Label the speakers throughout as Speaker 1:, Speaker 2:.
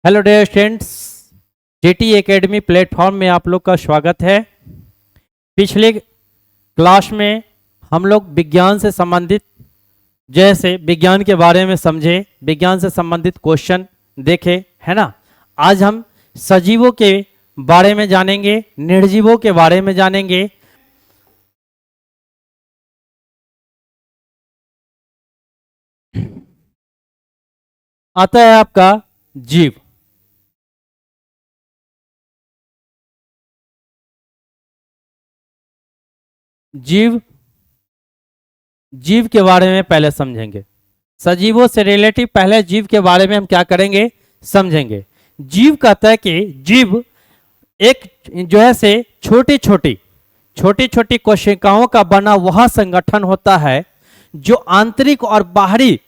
Speaker 1: Hello dear students, JT academy platform में आप लोग का स्वागत है। पिछले क्लास में हम लोग विज्ञान से संबंधित जैसे विज्ञान के बारे में समझे, विज्ञान से संबंधित क्वेश्चन देखे, है ना। आज हम सजीवों के बारे में जानेंगे, निर्जीवों के बारे में जानेंगे। आता है आपका जीव। जीव के बारे में पहले समझेंगे। सजीवों से रिलेटिव पहले जीव के बारे में हम क्या करेंगे, समझेंगे। जीव कहता है कि जीव एक जो है से छोटी छोटी कोशिकाओं का बना वह संगठन होता है जो आंतरिक और बाहरी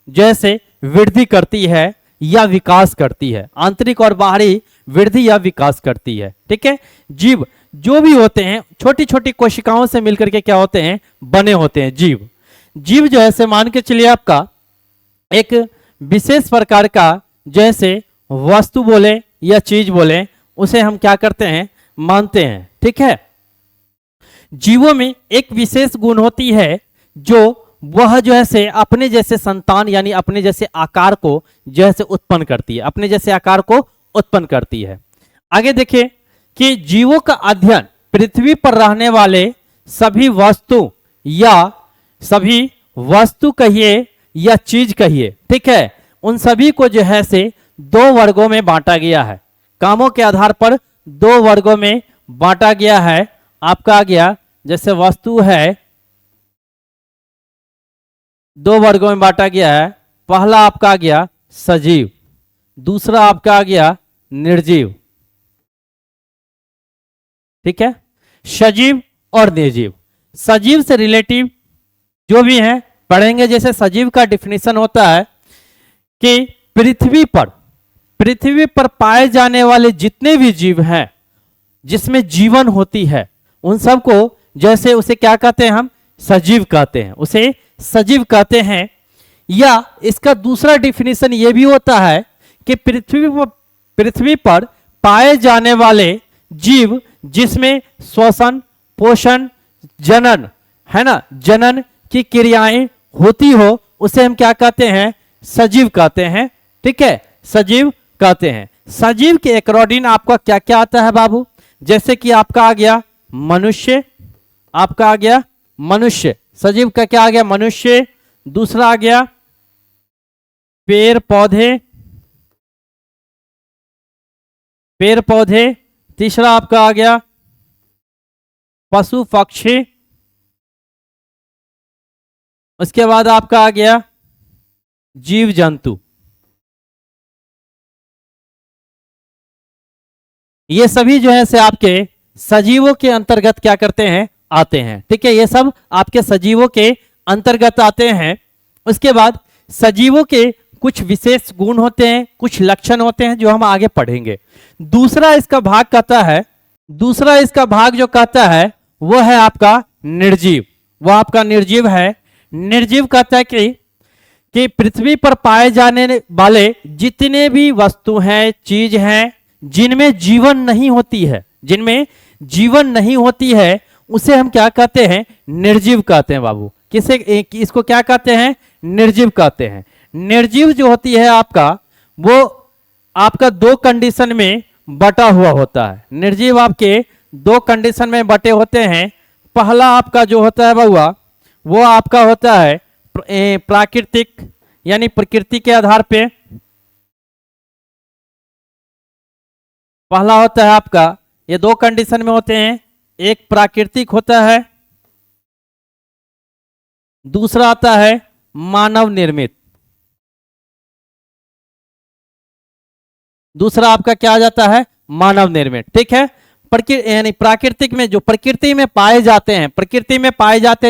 Speaker 1: जैसे वृद्धि करती है या विकास करती है। आंतरिक और बाहरी वृद्धि या विकास करती है। ठीक है। जीव जो भी होते हैं छोटी छोटी कोशिकाओं से मिलकर के क्या होते हैं, बने होते हैं जीव। जीव जो है मान के चलिए आपका एक विशेष प्रकार का जैसे वस्तु बोले या चीज बोले, उसे हम क्या करते हैं, मानते हैं। ठीक है। जीवों में एक विशेष गुण होती है जो वह जो है से अपने जैसे संतान यानी अपने जैसे आकार को जैसे उत्पन्न करती है, अपने जैसे आकार को उत्पन्न करती है। आगे देखिए कि जीवों का अध्ययन पृथ्वी पर रहने वाले सभी वस्तु कहिए या चीज कहिए, ठीक है, उन सभी को जो है से दो वर्गों में बांटा गया है। कामों के आधार पर दो वर्गों में बांटा गया है। आपका आ गया जैसे वस्तु है, दो वर्गों में बांटा गया है। पहला आपका आ गया सजीव, दूसरा आपका आ गया निर्जीव। ठीक है। सजीव और निर्जीव, सजीव से रिलेटिव जो भी हैं पढ़ेंगे। जैसे सजीव का डिफिनीशन होता है कि पृथ्वी पर पाए जाने वाले जितने भी जीव हैं जिसमें जीवन होती है, उन सबको जैसे उसे क्या कहते हैं, हम सजीव कहते हैं, उसे सजीव कहते हैं। या इसका दूसरा डिफिनीशन यह भी होता है कि पृथ्वी पर पाए जाने वाले जीव जिसमें श्वसन, पोषण, जनन, है ना, जनन की क्रियाएं होती हो, उसे हम क्या कहते हैं, सजीव कहते हैं। ठीक है, सजीव कहते हैं। सजीव के अकॉर्डिंग आपका क्या क्या आता है बाबू, जैसे कि आपका आ गया मनुष्य, आपका आ गया मनुष्य, सजीव का क्या आ गया, मनुष्य। दूसरा आ गया पेड़ पौधे। तीसरा आपका आ गया पशु पक्षी। उसके बाद आपका आ गया जीव जंतु। ये सभी जो है से आपके सजीवों के अंतर्गत क्या करते हैं, आते हैं। ठीक है, ये सब आपके सजीवों के अंतर्गत आते हैं। उसके बाद सजीवों के कुछ विशेष गुण होते हैं, कुछ लक्षण होते हैं जो हम आगे पढ़ेंगे। दूसरा इसका भाग जो कहता है वो है आपका निर्जीव। वो आपका निर्जीव है। निर्जीव कहता है कि पृथ्वी पर पाए जाने वाले जितने भी वस्तु हैं, चीज हैं जिनमें जीवन नहीं होती है, उसे हम क्या कहते हैं, निर्जीव कहते हैं बाबू। इसको क्या कहते हैं, निर्जीव कहते हैं। निर्जीव जो होती है आपका, वो आपका दो कंडीशन में बटा हुआ होता है। निर्जीव आपके दो कंडीशन में बटे होते हैं। पहला आपका जो होता है बउआ, वो आपका होता है प्राकृतिक यानी प्रकृति के आधार पे। पहला होता है आपका, ये दो कंडीशन में होते हैं, एक प्राकृतिक होता है, दूसरा आता है मानव निर्मित। दूसरा आपका क्या आ जाता है, मानव निर्मित। ठीक है। यानी प्राकृतिक में जो प्रकृति में पाए जाते हैं,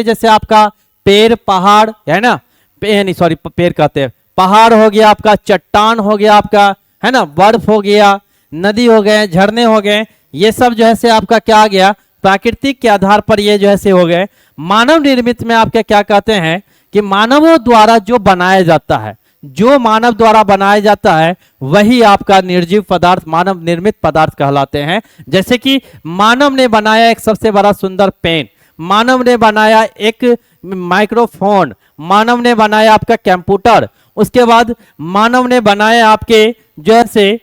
Speaker 1: जैसे आपका पेड़ पहाड़, है ना, यानी सॉरी पेड़ कहते हैं, पहाड़ हो गया आपका, चट्टान हो गया आपका, है ना, बर्फ हो गया, नदी हो गए, झरने हो गए, ये सब जो है से आपका क्या आ गया, प्राकृतिक के आधार पर ये जो है से हो गए। मानव निर्मित में आपके क्या कहते हैं कि मानवों द्वारा जो बनाया जाता है, जो मानव द्वारा बनाया जाता है वही आपका निर्जीव पदार्थ, मानव निर्मित पदार्थ कहलाते हैं। जैसे कि मानव ने बनाया एक सबसे बड़ा सुंदर पेन, मानव ने बनाया एक माइक्रोफोन, मानव ने बनाया आपका कंप्यूटर, उसके बाद मानव ने बनाया आपके जैसे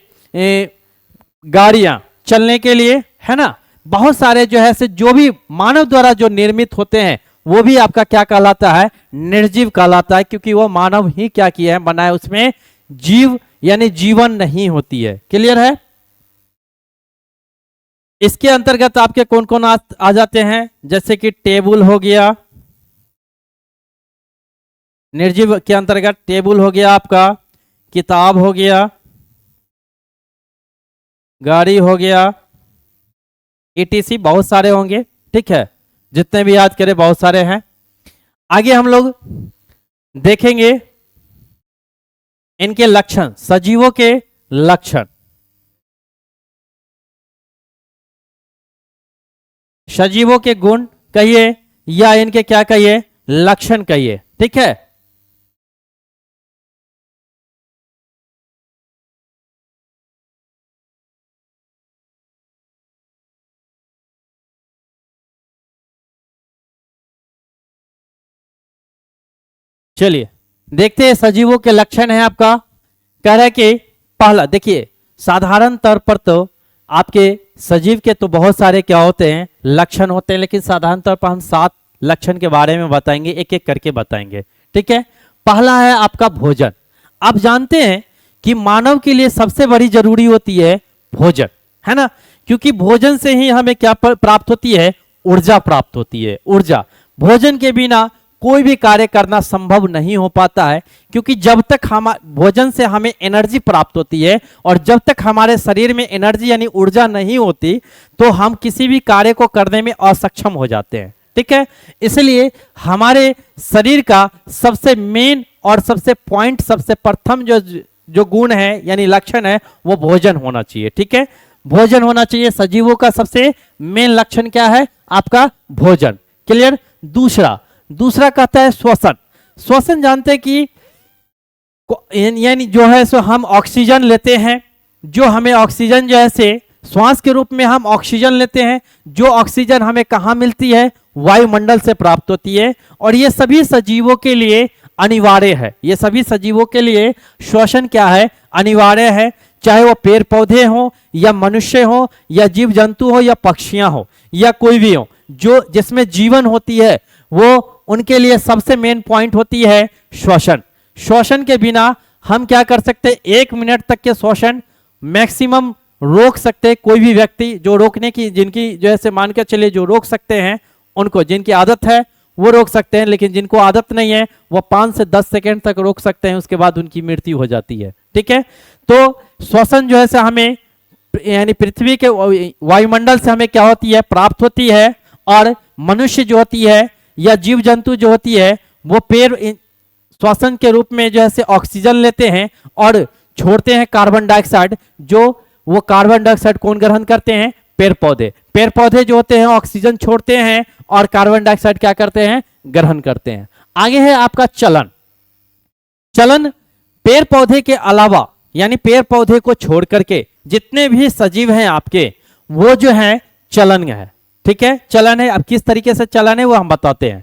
Speaker 1: गाड़ियां चलने के लिए, है ना। बहुत सारे जो है से जो भी मानव द्वारा जो निर्मित होते हैं वो भी आपका क्या कहलाता है, निर्जीव कहलाता है, क्योंकि वो मानव ही क्या किया है, बनाया, उसमें जीव यानी जीवन नहीं होती है। क्लियर है। इसके अंतर्गत आपके कौन कौन आ जाते हैं, जैसे कि टेबल हो गया, निर्जीव के अंतर्गत टेबल हो गया, आपका किताब हो गया, गाड़ी हो गया, ETC बहुत सारे होंगे, ठीक है, जितने भी याद करें बहुत सारे हैं। आगे हम लोग देखेंगे इनके लक्षण, सजीवों के लक्षण। सजीवों के गुण कहिए या इनके क्या कहिए, लक्षण कहिए, ठीक है। चलिए देखते हैं सजीवों के लक्षण है आपका। कह रहा है कि पहला देखिए, साधारण तौर पर तो आपके सजीव के तो बहुत सारे क्या होते हैं, लक्षण होते हैं, लेकिन साधारण तौर पर हम 7 लक्षण के बारे में बताएंगे, एक एक करके बताएंगे, ठीक है। पहला है आपका भोजन। आप जानते हैं कि मानव के लिए सबसे बड़ी जरूरी होती है भोजन, है ना, क्योंकि भोजन से ही हमें क्या प्राप्त होती है, ऊर्जा प्राप्त होती है। ऊर्जा, भोजन के बिना कोई भी कार्य करना संभव नहीं हो पाता है, क्योंकि जब तक हम भोजन से हमें एनर्जी प्राप्त होती है और जब तक हमारे शरीर में एनर्जी यानी ऊर्जा नहीं होती तो हम किसी भी कार्य को करने में असक्षम हो जाते हैं, ठीक है। इसलिए हमारे शरीर का सबसे मेन और सबसे पॉइंट, सबसे प्रथम जो गुण है यानी लक्षण है वो भोजन होना चाहिए, ठीक है। भोजन होना चाहिए। सजीवों का सबसे मेन लक्षण क्या है, आपका भोजन। क्लियर। दूसरा कहता है श्वसन। श्वसन जानते हैं कि यानी जो है सो हम ऑक्सीजन लेते हैं, जो हमें ऑक्सीजन जो है से श्वास के रूप में हम ऑक्सीजन लेते हैं, जो ऑक्सीजन हमें कहाँ मिलती है, वायुमंडल से प्राप्त होती है, और ये सभी सजीवों के लिए अनिवार्य है। ये सभी सजीवों के लिए श्वसन क्या है, अनिवार्य है, चाहे वो पेड़ पौधे हो या मनुष्य हो या जीव जंतु हो या पक्षियां हो या कोई भी हो, जो जिसमें जीवन होती है वो उनके लिए सबसे मेन पॉइंट होती है श्वसन। श्वसन के बिना हम क्या कर सकते हैं, 1 मिनट तक के श्वसन मैक्सिमम रोक सकते हैं। कोई भी व्यक्ति जो रोकने की, जिनकी जो है मान के चलिए जो रोक सकते हैं उनको, जिनकी आदत है वो रोक सकते हैं, लेकिन जिनको आदत नहीं है वो 5 से 10 सेकेंड तक रोक सकते हैं, उसके बाद उनकी मृत्यु हो जाती है, ठीक है। तो श्वसन जो है हमें यानी पृथ्वी के वायुमंडल से हमें क्या होती है, प्राप्त होती है, और मनुष्य जो होती है या जीव जंतु जो होती है वो पेड़ श्वसन के रूप में जो है ऑक्सीजन लेते हैं और छोड़ते हैं कार्बन डाइऑक्साइड। जो वो कार्बन डाइऑक्साइड कौन ग्रहण करते हैं, पेड़ पौधे। पेड़ पौधे जो होते हैं ऑक्सीजन छोड़ते हैं और कार्बन डाइऑक्साइड क्या करते हैं, ग्रहण करते हैं। आगे है आपका चलन। चलन पेड़ पौधे के अलावा यानी पेड़ पौधे को छोड़ करके जितने भी सजीव हैं आपके, वो जो है चलन है, ठीक है। चलन है। अब किस तरीके से चलन है वो हम बताते हैं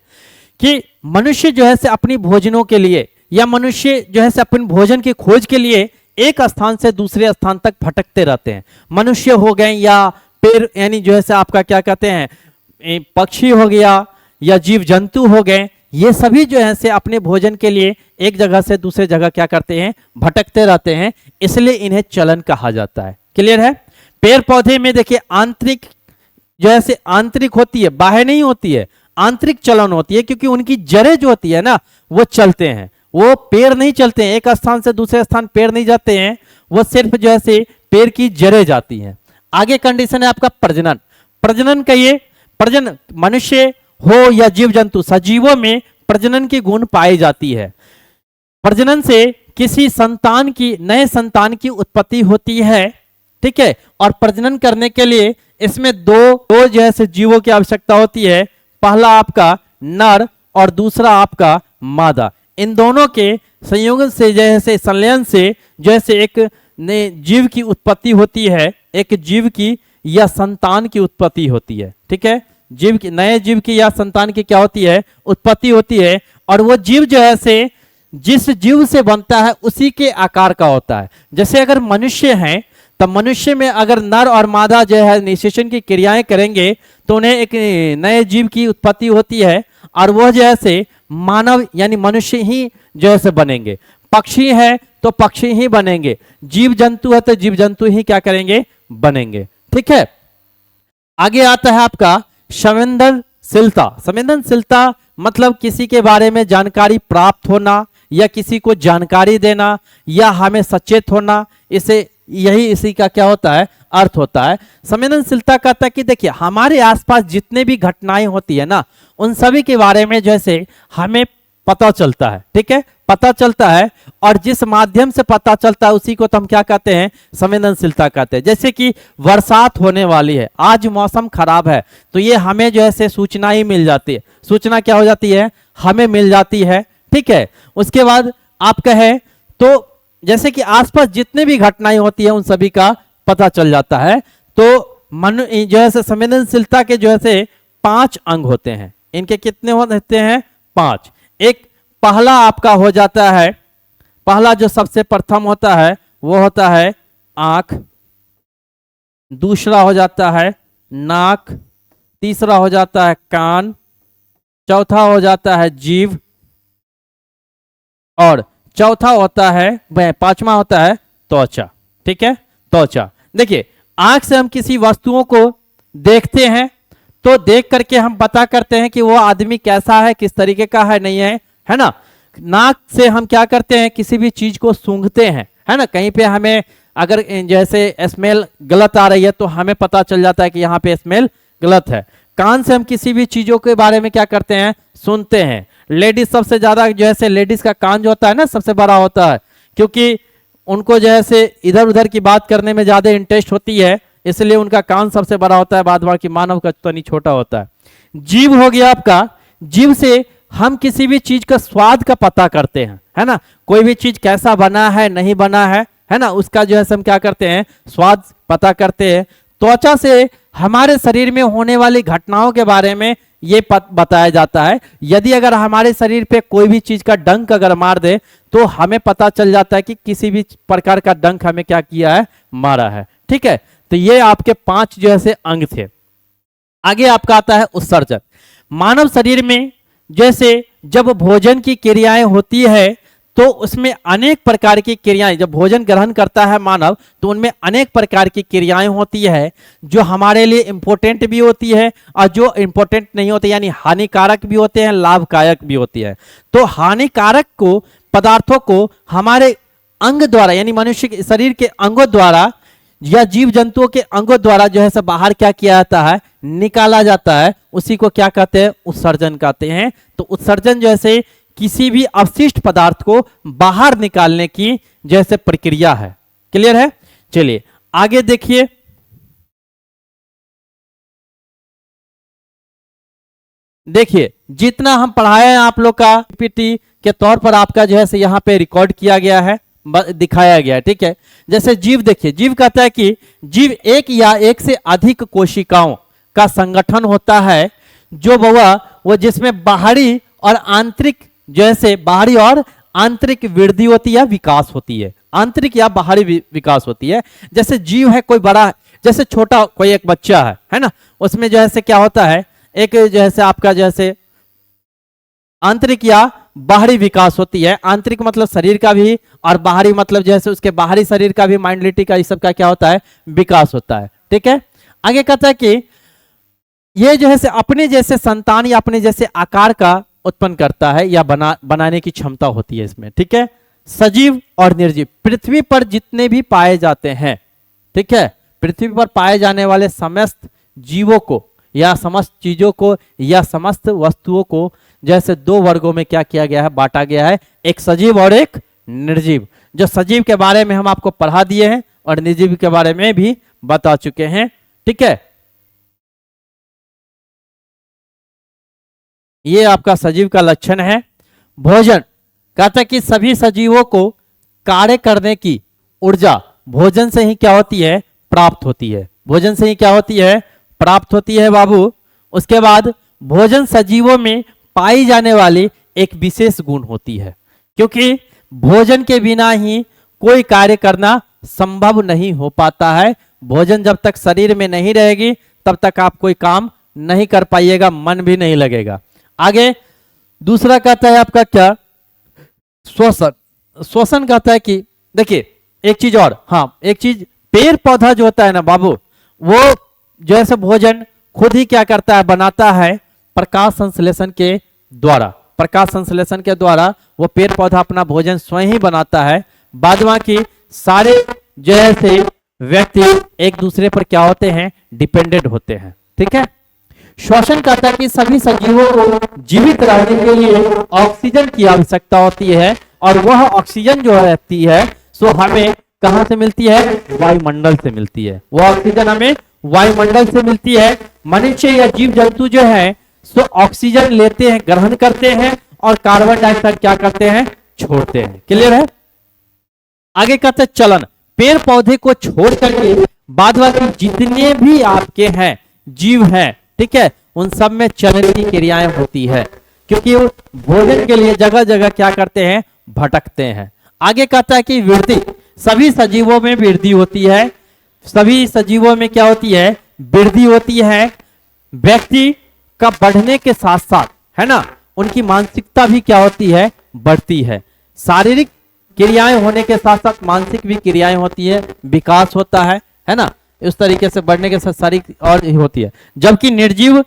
Speaker 1: कि मनुष्य जो है से अपनी भोजनों के लिए या मनुष्य जो है से अपने भोजन की खोज के लिए एक स्थान से दूसरे स्थान तक भटकते रहते हैं। मनुष्य हो गए या पेड़ यानी जो है से आपका क्या कहते हैं, पक्षी हो गया या जीव जंतु हो गए, ये सभी जो है से अपने भोजन के लिए एक जगह से दूसरे जगह क्या करते हैं, भटकते रहते हैं, इसलिए इन्हें चलन कहा जाता है। क्लियर है। पेड़ पौधे में देखिए आंतरिक जो है आंतरिक होती है, बाह्य नहीं होती है, आंतरिक चलन होती है, क्योंकि उनकी जड़ें जो होती है ना वो चलते हैं, वो पेड़ नहीं चलते हैं, एक स्थान से दूसरे स्थान पेड़ नहीं जाते हैं, वो सिर्फ जो है पेड़ की जड़ें जाती हैं। आगे कंडीशन है आपका प्रजनन। प्रजनन कहिए, प्रजनन मनुष्य हो या जीव जंतु, सजीवों में प्रजनन की गुण पाई जाती है। प्रजनन से किसी संतान की, नए संतान की उत्पत्ति होती है, ठीक है। और प्रजनन करने के लिए इसमें दो जो है जीवों की आवश्यकता होती है। पहला आपका नर और दूसरा आपका मादा। इन दोनों के संयोजन से जैसे संलयन से जैसे एक नए जीव की उत्पत्ति होती है, एक जीव की या संतान की उत्पत्ति होती है। ठीक है, जीव की, नए जीव की या संतान की क्या होती है, उत्पत्ति होती है। और वो जीव जो है से जिस जीव से बनता है उसी के आकार का होता है। जैसे अगर मनुष्य हैं तो मनुष्य में अगर नर और मादा जो है निषेचन की क्रियाएं करेंगे तो उन्हें एक नए जीव की उत्पत्ति होती है और वह जो है से मानव यानी मनुष्य ही जो है से बनेंगे। पक्षी है तो पक्षी ही बनेंगे, जीव जंतु है तो जीव जंतु ही क्या करेंगे, बनेंगे। ठीक है, आगे आता है आपका संवेदनशीलता। संवेदनशीलता मतलब किसी के बारे में जानकारी प्राप्त होना या किसी को जानकारी देना या हमें सचेत होना, इसे यही इसी का क्या होता है, अर्थ होता है। संवेदनशीलता कहता है कि देखिए हमारे आसपास जितने भी घटनाएं होती है ना उन सभी के बारे में जैसे हमें पता चलता है। ठीक है, पता चलता है और जिस माध्यम से पता चलता है उसी को तो हम क्या कहते हैं, संवेदनशीलता कहते हैं। जैसे कि बरसात होने वाली है, आज मौसम खराब है तो ये हमें जो है सूचना ही मिल जाती है, सूचना क्या हो जाती है, हमें मिल जाती है। ठीक है, उसके बाद आप कहें तो जैसे कि आसपास जितने भी घटनाएं होती है उन सभी का पता चल जाता है। तो मन जो है संवेदनशीलता के जो है 5 अंग होते हैं। इनके कितने होते हैं, 5। एक पहला आपका हो जाता है, पहला जो सबसे प्रथम होता है वो होता है आंख, दूसरा हो जाता है नाक, तीसरा हो जाता है कान, चौथा हो जाता है जीभ और चौथा होता है, पांचवा होता है त्वचा। ठीक है, त्वचा। देखिए आंख से हम किसी वस्तुओं को देखते हैं तो देख करके हम पता करते हैं कि वो आदमी कैसा है, किस तरीके का है, नहीं है ना। नाक से हम क्या करते हैं, किसी भी चीज को सूंघते हैं, है ना। कहीं पे हमें अगर जैसे स्मेल गलत आ रही है तो हमें पता चल जाता है कि यहाँ पे स्मेल गलत है। कान से हम किसी भी चीजों के बारे में क्या करते हैं, सुनते हैं। लेडीज सबसे ज्यादा जो है लेडीज का कान जो होता है ना सबसे बड़ा होता है, क्योंकि उनको जो है इधर उधर की बात करने में ज्यादा इंटरेस्ट होती है, इसलिए उनका कान सबसे बड़ा होता है, बाद बाकी मानव का तनी छोटा होता है। जीभ हो गया आपका, जीभ से हम किसी भी चीज का स्वाद का पता करते हैं, है ना। कोई भी चीज कैसा बना है, नहीं बना है ना, उसका जो है हम क्या करते हैं, स्वाद पता करते हैं। त्वचा से हमारे शरीर में होने वाली घटनाओं के बारे में ये बताया जाता है। यदि अगर हमारे शरीर पे कोई भी चीज का डंक अगर मार दे तो हमें पता चल जाता है कि किसी भी प्रकार का डंक हमें क्या किया है, मारा है। ठीक है, तो ये आपके 5 जो है अंग थे। आगे आपका आता है उत्सर्जन। मानव शरीर में जैसे जब भोजन की क्रियाएं होती है तो उसमें अनेक प्रकार की क्रियाएं, जब भोजन ग्रहण करता है मानव तो उनमें अनेक प्रकार की क्रियाएं होती है जो हमारे लिए इंपॉर्टेंट भी होती है और जो इंपॉर्टेंट नहीं होती यानी हानिकारक भी होते हैं, लाभदायक भी होती है। तो हानिकारक को पदार्थों को हमारे अंग द्वारा यानी मनुष्य के शरीर के अंगों द्वारा या जीव जंतुओं के अंगों द्वारा जो है सब बाहर क्या किया जाता है, निकाला जाता है। उसी को क्या कहते हैं, उत्सर्जन कहते हैं। तो उत्सर्जन जैसे किसी भी अवशिष्ट पदार्थ को बाहर निकालने की जैसे प्रक्रिया है। क्लियर है, चलिए आगे देखिए। देखिए जितना हम पढ़ाए हैं आप लोग का पीपीटी के तौर पर आपका जो है यहाँ पे रिकॉर्ड किया गया है, दिखाया गया है। ठीक है, जैसे जीव देखिए, जीव कहता है कि जीव एक या एक से अधिक कोशिकाओं का संगठन होता है जो वो जिसमें बाहरी और आंतरिक जैसे बाहरी और आंतरिक वृद्धि होती है, विकास होती है, आंतरिक या बाहरी विकास होती है। जैसे जीव है कोई बड़ा, जैसे छोटा कोई एक बच्चा है ना, उसमें जो है क्या होता है, एक जैसे आपका जैसे आंतरिक या बाहरी विकास होती है। आंतरिक मतलब शरीर का भी और बाहरी मतलब जैसे उसके बाहरी शरीर का भी, माइंडलिटी का, इस सब का क्या होता है, विकास होता है। ठीक है, आगे कहता है कि ये जो है अपने जैसे संतान या अपने जैसे आकार का उत्पन्न करता है या बनाने की क्षमता होती है इसमें। ठीक है, सजीव और निर्जीव पृथ्वी पर जितने भी पाए जाते हैं, ठीक है, पृथ्वी पर पाए जाने वाले समस्त जीवों को या समस्त चीजों को या समस्त वस्तुओं को जैसे 2 वर्गों में क्या किया गया है, बांटा गया है, एक सजीव और एक निर्जीव। जो सजीव के बारे में हम आपको पढ़ा दिए हैं और निर्जीव के बारे में भी बता चुके हैं। ठीक है, ये आपका सजीव का लक्षण है। भोजन कहता है कि सभी सजीवों को कार्य करने की ऊर्जा भोजन से ही क्या होती है, प्राप्त होती है। भोजन से ही क्या होती है, प्राप्त होती है बाबू। उसके बाद भोजन सजीवों में पाई जाने वाली एक विशेष गुण होती है, क्योंकि भोजन के बिना ही कोई कार्य करना संभव नहीं हो पाता है। भोजन जब तक शरीर में नहीं रहेगी तब तक आप कोई काम नहीं कर पाइएगा, मन भी नहीं लगेगा। आगे दूसरा कहता है आपका क्या, श्वसन। श्वसन कहता है कि देखिए एक चीज और, हाँ एक चीज, पेड़ पौधा जो होता है ना बाबू, वो जैसे भोजन खुद ही क्या करता है, बनाता है प्रकाश संश्लेषण के द्वारा। प्रकाश संश्लेषण के द्वारा वो पेड़ पौधा अपना भोजन स्वयं ही बनाता है। बाद बाकी सारे जैसे व्यक्ति एक दूसरे पर क्या होते हैं, डिपेंडेंट होते हैं। ठीक है। श्वसन कहता है कि सभी सजीवों को जीवित रहने के लिए ऑक्सीजन की आवश्यकता होती है, और वह ऑक्सीजन जो रहती है सो हमें कहां से मिलती है, वायुमंडल से मिलती है। वह ऑक्सीजन हमें वायुमंडल से मिलती है। मनुष्य या जीव जंतु जो है सो ऑक्सीजन लेते हैं, ग्रहण करते हैं, और कार्बन डाइऑक्साइड क्या करते हैं, छोड़ते हैं। क्लियर है। आगे कहते हैं चलन। पेड़ पौधे को छोड़ करके बाद बाकी जितने भी आपके हैं जीव हैं, ठीक है, उन सब में चलन की क्रियाएं होती है, क्योंकि वो भोजन के लिए जगह जगह क्या करते हैं, भटकते हैं। आगे कहता है कि वृद्धि। सभी सजीवों में वृद्धि होती है। सभी सजीवों में क्या होती है, वृद्धि होती है। व्यक्ति का बढ़ने के साथ साथ, है ना, उनकी मानसिकता भी क्या होती है, बढ़ती है। शारीरिक क्रियाएं होने के साथ साथ मानसिक भी क्रियाएं होती है, विकास होता है ना। इस तरीके से बढ़ने के साथ शारीरिक और ही होती है। जबकि निर्जीव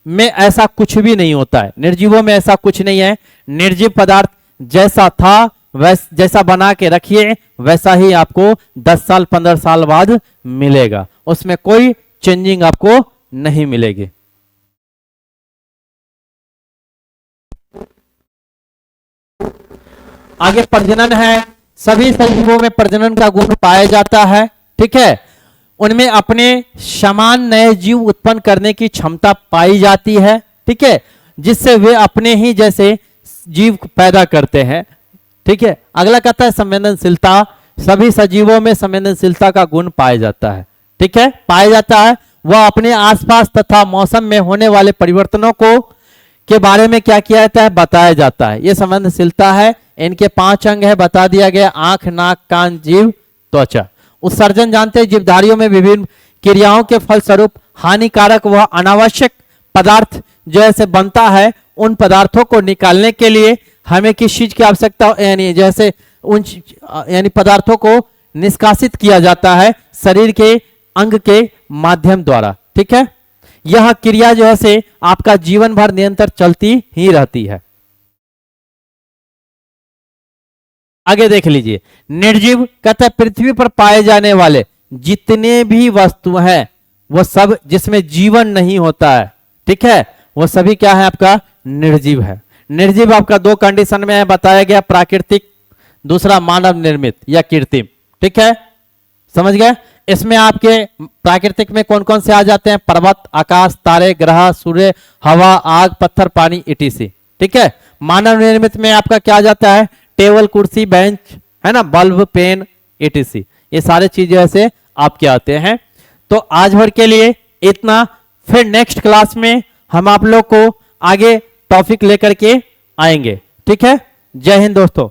Speaker 1: में ऐसा कुछ भी नहीं होता है। निर्जीवों में ऐसा कुछ नहीं है। निर्जीव पदार्थ जैसा था जैसा बना के रखिए वैसा ही आपको 10 साल 15 साल बाद मिलेगा, उसमें कोई चेंजिंग आपको नहीं मिलेगी। आगे प्रजनन है। सभी सजीवों में प्रजनन का गुण पाया जाता है। ठीक है। उनमें अपने समान नए जीव उत्पन्न करने की क्षमता पाई जाती है। ठीक है, जिससे वे अपने ही जैसे जीव पैदा करते हैं। ठीक है। अगला कहता है संवेदनशीलता। सभी सजीवों में संवेदनशीलता का गुण पाया जाता है। ठीक है, पाया जाता है। वह अपने आसपास तथा मौसम में होने वाले परिवर्तनों को के बारे में क्या किया जाता है, बताया जाता है। यह संवेदनशीलता है। इनके 5 अंग है, बता दिया गया, आंख, नाक, कान, जीभ, त्वचा। उत्सर्जन जानते हैं, जीवधारियों में विभिन्न क्रियाओं के फलस्वरूप हानिकारक व अनावश्यक पदार्थ जैसे बनता है। उन पदार्थों को निकालने के लिए हमें किस चीज की आवश्यकता, यानी जैसे उन यानी पदार्थों को निष्कासित किया जाता है शरीर के अंग के माध्यम द्वारा। ठीक है। यह क्रिया जो है से आपका जीवन भर निरंतर चलती ही रहती है। आगे देख लीजिए। निर्जीव कहता है पृथ्वी पर पाए जाने वाले जितने भी वस्तु हैं वो सब जिसमें जीवन नहीं होता है, ठीक है, वो सभी क्या है, आपका निर्जीव है। निर्जीव आपका 2 कंडीशन में है, बताया गया, प्राकृतिक, दूसरा मानव निर्मित या कृत्रिम। ठीक है, समझ गए। इसमें आपके प्राकृतिक में कौन कौन से आ जाते हैं, पर्वत, आकाश, तारे, ग्रह, सूर्य, हवा, आग, पत्थर, पानी, etc। ठीक है। मानव निर्मित में आपका क्या आ जाता है, टेबल, कुर्सी, बेंच, है ना, बल्ब, पेन, etc। ये सारे चीजें ऐसे आपके आते हैं। तो आज भर के लिए इतना। फिर नेक्स्ट क्लास में हम आप लोग को आगे टॉपिक लेकर के आएंगे। ठीक है। जय हिंद दोस्तों।